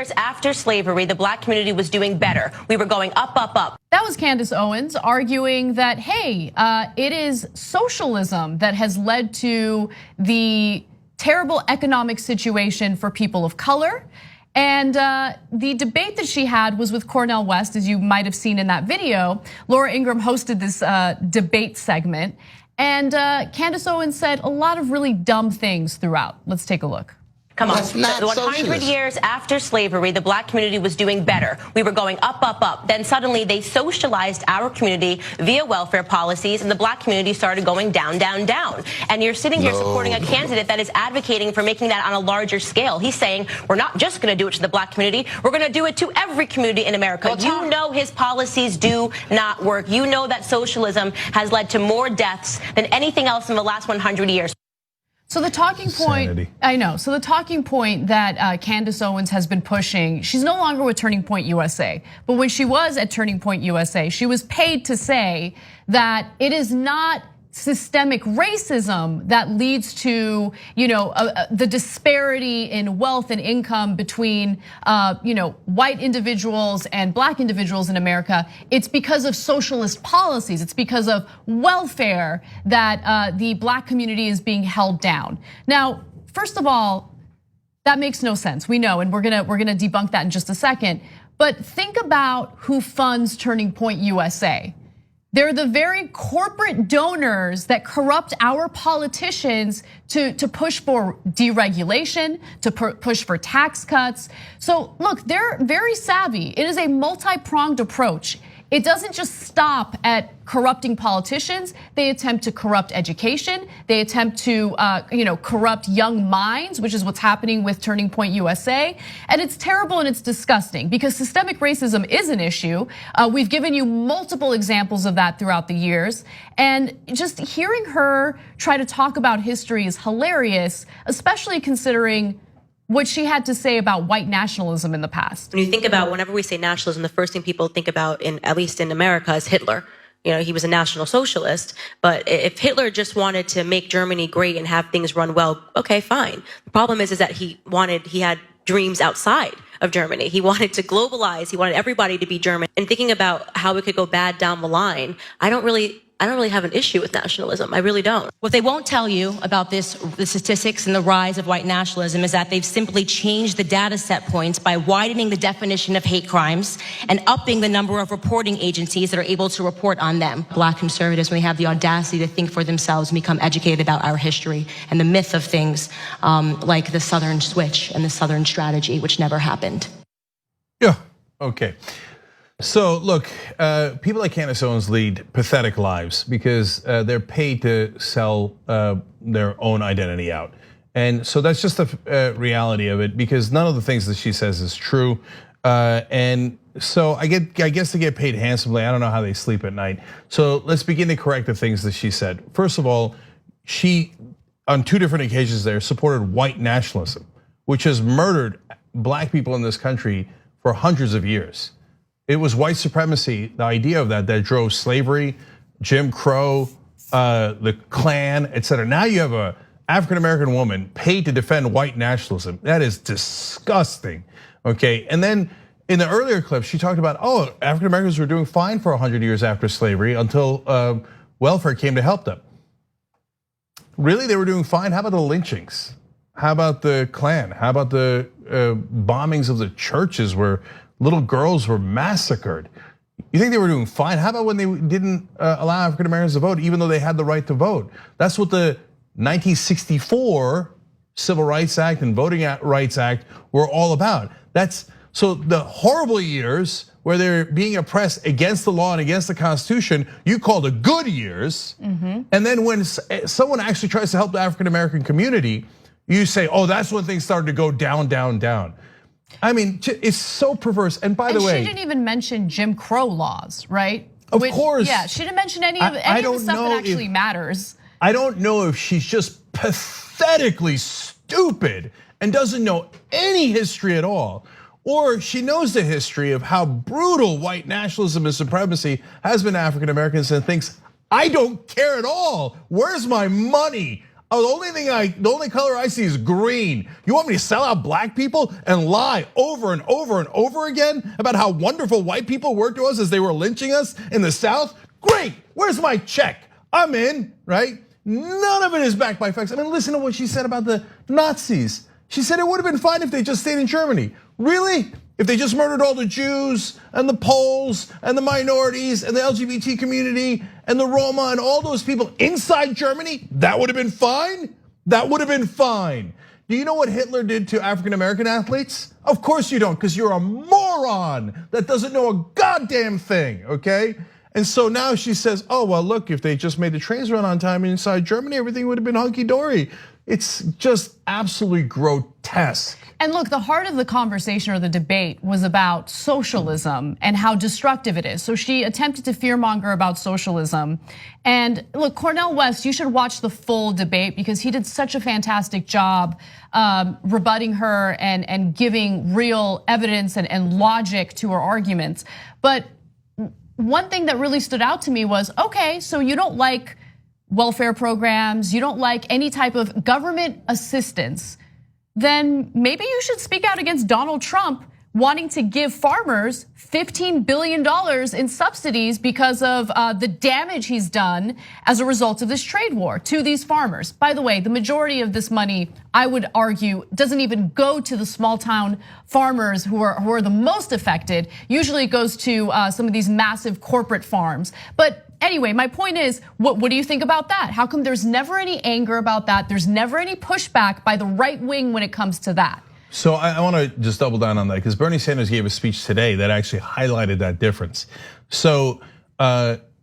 years after slavery, the black community was doing better. We were going up, up, up. That was Candice Owens arguing that, hey, it is socialism that has led to the terrible economic situation for people of color. And the debate that she had was with Cornell West, as you might have seen in that video. Laura Ingraham hosted this debate segment. And Candice Owens said a lot of really dumb things throughout. Let's take a look. Come on, That's not 100 socialist. years after slavery, the black community was doing better. We were going up, up, up. Then suddenly they socialized our community via welfare policies, and the black community started going down, down, down. And you're sitting here supporting a candidate that is advocating for making that on a larger scale. He's saying we're not just going to do it to the black community, we're going to do it to every community in America. Well, you know his policies do not work. You know that socialism has led to more deaths than anything else in the last 100 years. So the talking point, Insanity. I know. So the talking point that Candice Owens has been pushing, she's no longer with Turning Point USA. But when she was at Turning Point USA, she was paid to say that it is not systemic racism that leads to, the disparity in wealth and income between, white individuals and black individuals in America. It's because of socialist policies. It's because of welfare that the black community is being held down. Now, first of all, that makes no sense. We know, and we're gonna debunk that in just a second. But think about who funds Turning Point USA. They're the very corporate donors that corrupt our politicians to push for deregulation, to push for tax cuts. So look, they're very savvy. It is a multi-pronged approach. It doesn't just stop at corrupting politicians. They attempt to corrupt education. They attempt to corrupt young minds, which is what's happening with Turning Point USA. And it's terrible and it's disgusting because systemic racism is an issue. We've given you multiple examples of that throughout the years. And just hearing her try to talk about history is hilarious, especially considering what she had to say about white nationalism in the past. When you think about, whenever we say nationalism, the first thing people think about, at least in America, is Hitler. He was a national socialist, but if Hitler just wanted to make Germany great and have things run well, okay, fine. The problem is that he had dreams outside of Germany. He wanted to globalize. He wanted everybody to be German. And thinking about how it could go bad down the line, I don't really have an issue with nationalism. I really don't. What they won't tell you about the statistics and the rise of white nationalism is that they've simply changed the data set points by widening the definition of hate crimes and upping the number of reporting agencies that are able to report on them. Black conservatives, when they have the audacity to think for themselves and become educated about our history and the myth of things like the Southern Switch and the Southern Strategy, which never happened. Yeah, okay. So look, people like Candice Owens lead pathetic lives because they're paid to sell their own identity out. And so that's just the reality of it because none of the things that she says is true. And so I guess they get paid handsomely. I don't know how they sleep at night. So let's begin to correct the things that she said. First of all, she, on 2 different occasions there, supported white nationalism, which has murdered black people in this country for hundreds of years. It was white supremacy, the idea of that drove slavery, Jim Crow, the Klan, etc. Now you have a African-American woman paid to defend white nationalism. That is disgusting, okay? And then in the earlier clip, she talked about, African-Americans were doing fine for 100 years after slavery until welfare came to help them. Really, they were doing fine? How about the lynchings? How about the Klan? How about the bombings of the churches where little girls were massacred? You think they were doing fine? How about when they didn't allow African Americans to vote, even though they had the right to vote? That's what the 1964 Civil Rights Act and Voting Rights Act were all about. So the horrible years where they're being oppressed against the law and against the Constitution, you call the good years. And then when someone actually tries to help the African American community, you say, that's when things started to go down, down, down. I mean, it's so perverse. And by the way, she didn't even mention Jim Crow laws, right? Of course. Yeah, she didn't mention any of the stuff that actually matters. I don't know if she's just pathetically stupid and doesn't know any history at all, or she knows the history of how brutal white nationalism and supremacy has been to African Americans and thinks, I don't care at all. Where's my money? Oh, the only color I see is green. You want me to sell out black people and lie over and over and over again about how wonderful white people were to us as they were lynching us in the South? Great, where's my check? I'm in, right? None of it is backed by facts. I mean, listen to what she said about the Nazis. She said it would have been fine if they just stayed in Germany. Really? If they just murdered all the Jews and the Poles and the minorities and the LGBT community and the Roma and all those people inside Germany, that would have been fine? That would have been fine. Do you know what Hitler did to African American athletes? Of course you don't, because you're a moron that doesn't know a goddamn thing, okay? And so now she says, oh, well, look, if they just made the trains run on time inside Germany, everything would have been hunky-dory. It's just absolutely grotesque. And look, the heart of the conversation or the debate was about socialism and how destructive it is. So she attempted to fearmonger about socialism. And look, Cornell West, you should watch the full debate because he did such a fantastic job rebutting her and giving real evidence and logic to her arguments. But one thing that really stood out to me was, okay, so you don't like welfare programs, you don't like any type of government assistance, then maybe you should speak out against Donald Trump wanting to give farmers $15 billion in subsidies because of the damage he's done as a result of this trade war to these farmers. By the way, the majority of this money, I would argue, doesn't even go to the small town farmers who are the most affected. Usually it goes to some of these massive corporate farms. But anyway, my point is, what do you think about that? How come there's never any anger about that? There's never any pushback by the right wing when it comes to that? So I want to just double down on that because Bernie Sanders gave a speech today that actually highlighted that difference. So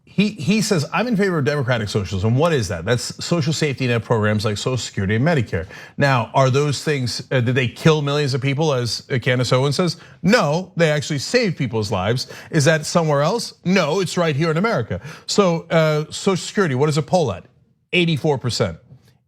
he says, I'm in favor of democratic socialism. What is that? That's social safety net programs like Social Security and Medicare. Now, are those things, did they kill millions of people as Candice Owens says? No, they actually saved people's lives. Is that somewhere else? No, it's right here in America. So Social Security, what is a poll at? 84%.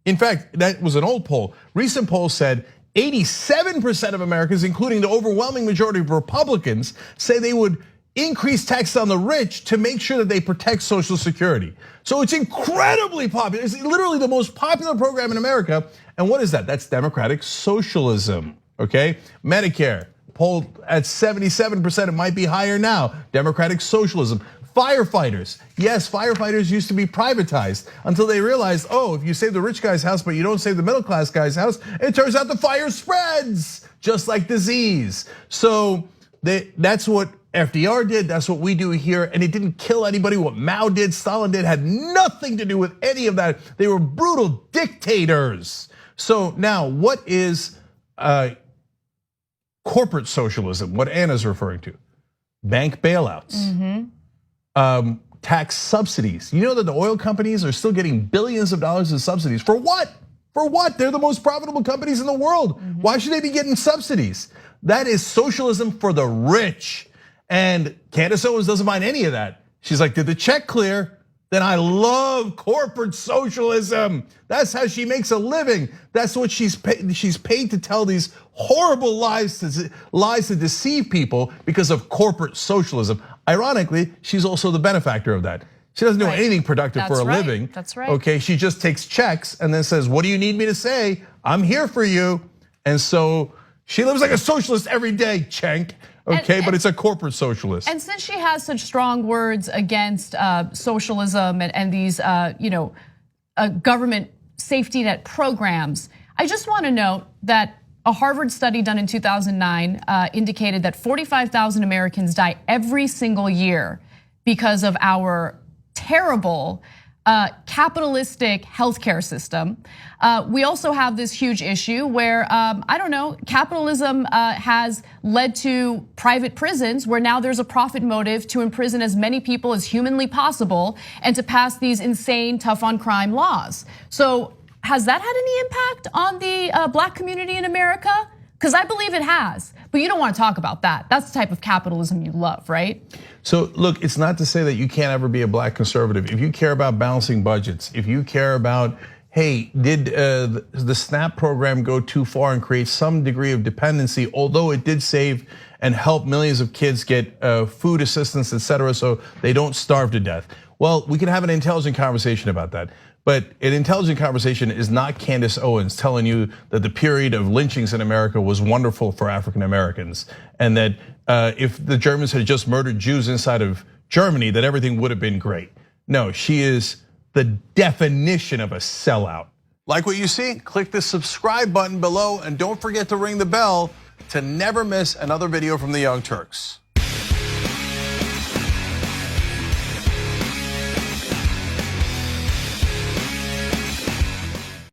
In fact, that was an old poll. Recent polls said 87% of Americans, including the overwhelming majority of Republicans, say they would increase taxes on the rich to make sure that they protect Social Security. So it's incredibly popular. It's literally the most popular program in America. And what is that? That's democratic socialism, okay? Medicare, polled at 77%, it might be higher now. Democratic socialism. Firefighters, yes, firefighters used to be privatized until they realized, oh, if you save the rich guy's house, but you don't save the middle class guy's house, it turns out the fire spreads, just like disease. So that's what FDR did, that's what we do here, and it didn't kill anybody. What Mao did, Stalin did, had nothing to do with any of that. They were brutal dictators. So now, what is corporate socialism, what Anna's referring to? Bank bailouts. Tax subsidies. You know that the oil companies are still getting billions of dollars in subsidies. For what? For what? They're the most profitable companies in the world. Why should they be getting subsidies? That is socialism for the rich. And Candice Owens doesn't mind any of that. She's like, did the check clear? Then I love corporate socialism. That's how she makes a living. That's what she's paid to tell these horrible lies to deceive people because of corporate socialism. Ironically, she's also the benefactor of that. She doesn't do anything productive for a living. That's right. Okay, she just takes checks and then says, what do you need me to say? I'm here for you. And so she lives like a socialist every day, Cenk. Okay, but it's a corporate socialist. And since she has such strong words against socialism and these, government safety net programs, I just want to note that a Harvard study done in 2009 indicated that 45,000 Americans die every single year because of our terrible capitalistic healthcare system. We also have this huge issue where, capitalism has led to private prisons where now there's a profit motive to imprison as many people as humanly possible and to pass these insane tough on crime laws. So has that had any impact on the black community in America? Because I believe it has, but you don't want to talk about that. That's the type of capitalism you love, right? So look, it's not to say that you can't ever be a black conservative. If you care about balancing budgets, if you care about, hey, did the SNAP program go too far and create some degree of dependency, although it did save and help millions of kids get food assistance, et cetera, so they don't starve to death. Well, we can have an intelligent conversation about that. But an intelligent conversation is not Candice Owens telling you that the period of lynchings in America was wonderful for African Americans, and that if the Germans had just murdered Jews inside of Germany, that everything would have been great. No, she is the definition of a sellout. Like what you see? Click the subscribe button below and don't forget to ring the bell to never miss another video from the Young Turks.